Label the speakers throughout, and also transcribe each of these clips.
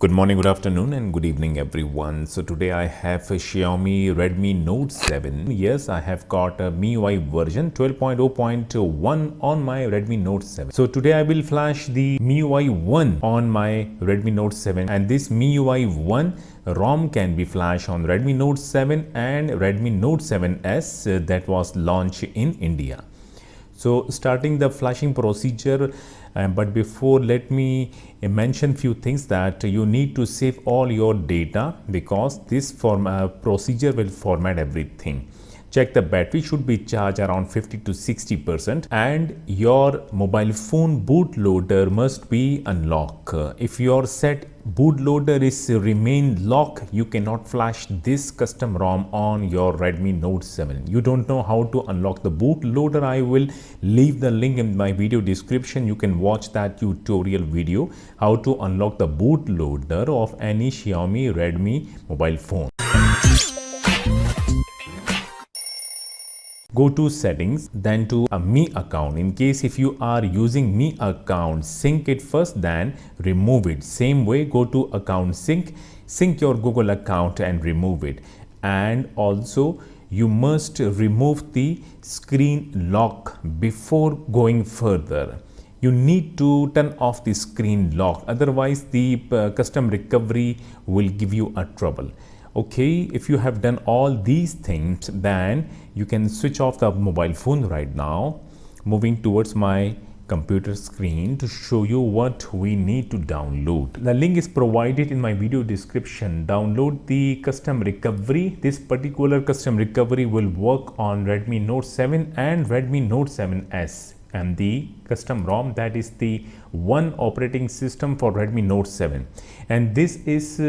Speaker 1: Good morning, good afternoon and good evening everyone. So today I have a Xiaomi Redmi Note 7. Yes, I have got a MIUI version 12.0.1 on my Redmi Note 7. So today I will flash the MIUI 1 on my Redmi Note 7, and this MIUI 1 ROM can be flashed on Redmi Note 7 and Redmi Note 7S that was launched in India. So starting the flashing procedure, but before let me mention few things that you need to save all your data, because this procedure will format everything. Check the battery should be charged around 50 to 60%, and your mobile phone bootloader must be unlocked. If your set bootloader is remain locked, you cannot flash this custom ROM on your Redmi Note 7. You don't know how to unlock the bootloader, I will leave the link in my video description. You can watch that tutorial video how to unlock the bootloader of any Xiaomi Redmi mobile phone. Go to settings, then to a Mi account. In case if you are using Mi account, sync it first, then remove it. Same way, go to account sync your Google account and remove it. And also you must remove the screen lock before going further. You need to turn off the screen lock, otherwise the custom recovery will give you a trouble. Okay, if you have done all these things, then you can switch off the mobile phone right now. Moving towards my computer screen to show you what we need to download. The link is provided in my video description. Download the custom recovery. This particular custom recovery will work on Redmi Note 7 and Redmi Note 7S. And the custom ROM, that is the one operating system for Redmi Note 7. And this is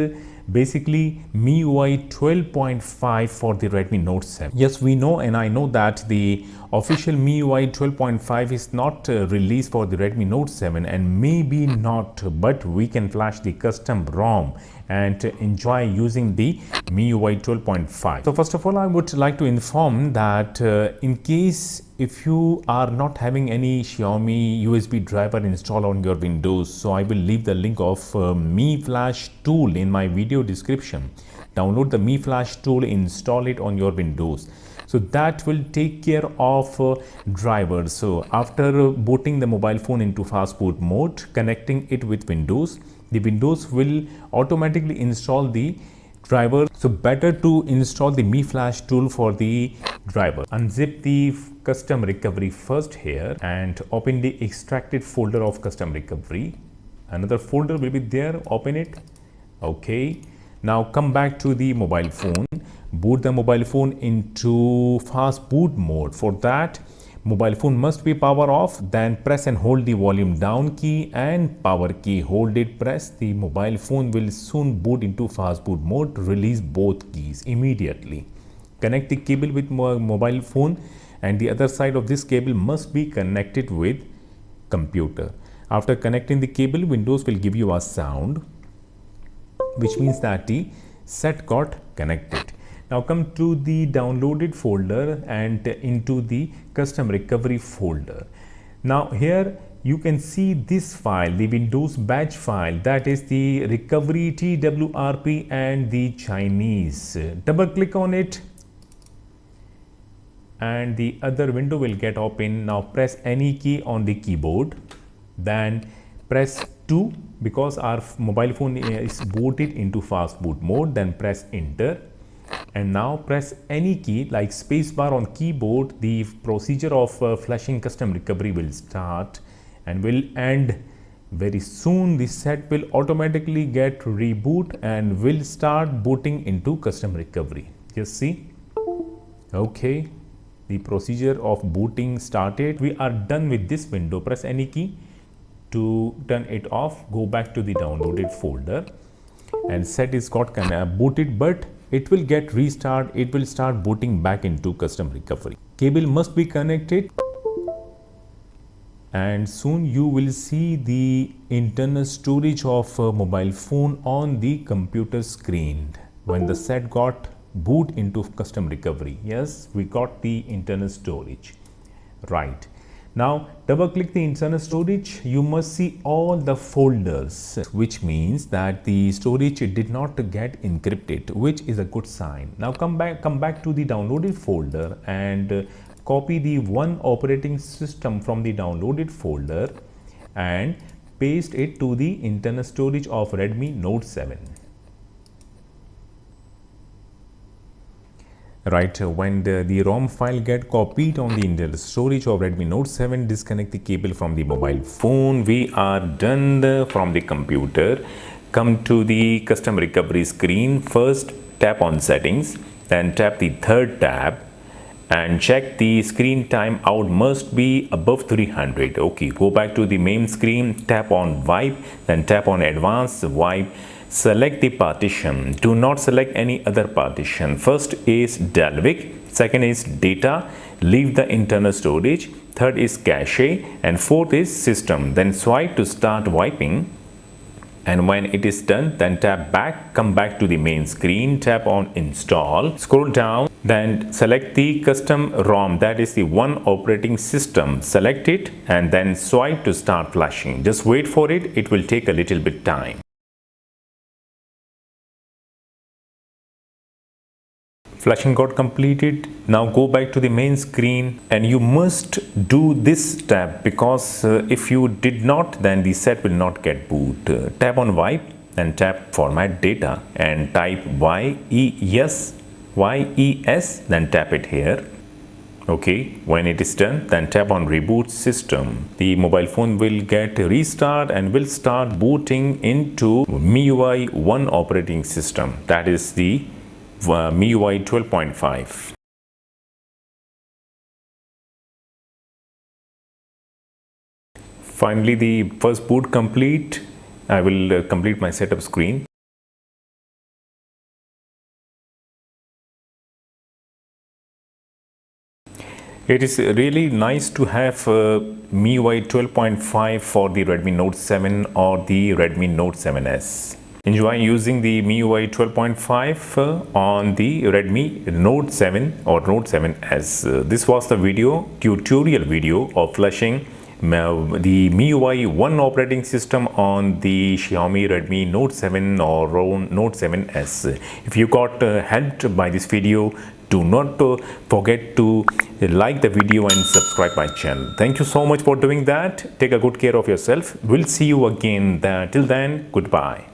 Speaker 1: basically MIUI 12.5 for the Redmi Note 7. Yes, we know, and I know that the official MIUI 12.5 is not released for the Redmi Note 7, and maybe not, but we can flash the custom ROM and enjoy using the MIUI 12.5. So first of all, I would like to inform that in case if you are not having any Xiaomi USB driver installed on your Windows, so I will leave the link of Mi Flash tool in my video description. Download the Mi Flash tool, install it on your Windows. So that will take care of drivers. So after booting the mobile phone into fast boot mode, connecting it with Windows, the Windows will automatically install the driver. So better to install the Mi Flash tool for the driver. Unzip the custom recovery first here and open the extracted folder of custom recovery. Another folder will be there, open it. Okay, now come back to the mobile phone, boot the mobile phone into fast boot mode. For that, mobile phone must be power off, then press and hold the volume down key and power key. Hold it, press. The mobile phone will soon boot into fast boot mode. Release both keys immediately. Connect the cable with mobile phone, and the other side of this cable must be connected with computer. After connecting the cable, Windows will give you a sound, which means that the set got connected. Now come to the downloaded folder and into the custom recovery folder. Now here you can see this file, the Windows batch file, that is the recovery TWRP and the Chinese. Double click on it and the other window will get open. Now press any key on the keyboard, then press 2 because our mobile phone is booted into fast boot mode, then press enter. And now press any key like spacebar on keyboard. The procedure of flashing custom recovery will start and will end very soon. The set will automatically get reboot and will start booting into custom recovery. Just see. Okay, the procedure of booting started. We are done with this window. Press any key to turn it off. Go back to the downloaded folder and set is got booted, but it will get restart. It will start booting back into custom recovery. Cable must be connected, and soon you will see the internal storage of a mobile phone on the computer screen when the set got boot into custom recovery. Yes, we got the internal storage. Right. Now double click the internal storage. You must see all the folders, which means that the storage did not get encrypted, which is a good sign. Now come back to the downloaded folder and copy the one operating system from the downloaded folder and paste it to the internal storage of Redmi Note 7. Right, when the ROM file get copied on the internal storage of Redmi Note 7, disconnect the cable from the mobile phone. We are done from the computer. Come to the custom recovery screen. First tap on settings, then tap the third tab and check the screen time out must be above 300. Okay, go back to the main screen, tap on wipe, then tap on advanced wipe. Select the partition. Do not select any other partition. First is Dalvik, second is data, leave the internal storage, third is cache, and fourth is system. Then swipe to start wiping. And when it is done, then tap back, come back to the main screen, tap on install, scroll down, then select the custom ROM, that is the one operating system. Select it and then swipe to start flashing. Just wait for it, it will take a little bit time. Flashing got completed. Now go back to the main screen and you must do this step because if you did not, then the set will not get boot. Tap on wipe and tap format data and type YES, then tap it here. Okay, when it is done, then tap on reboot system. The mobile phone will get restart and will start booting into MIUI 1 operating system, that is the MIUI 12.5. Finally, the first boot complete. I will complete my setup screen. It is really nice to have MIUI 12.5 for the Redmi Note 7 or the Redmi Note 7S. Enjoy using the MIUI 12.5 on the Redmi Note 7 or Note 7S. This was the tutorial video of flashing the MIUI 1 operating system on the Xiaomi Redmi Note 7 or Note 7S. If you got helped by this video, do not forget to like the video and subscribe my channel. Thank you so much for doing that. Take a good care of yourself. We'll see you again. Till then, goodbye.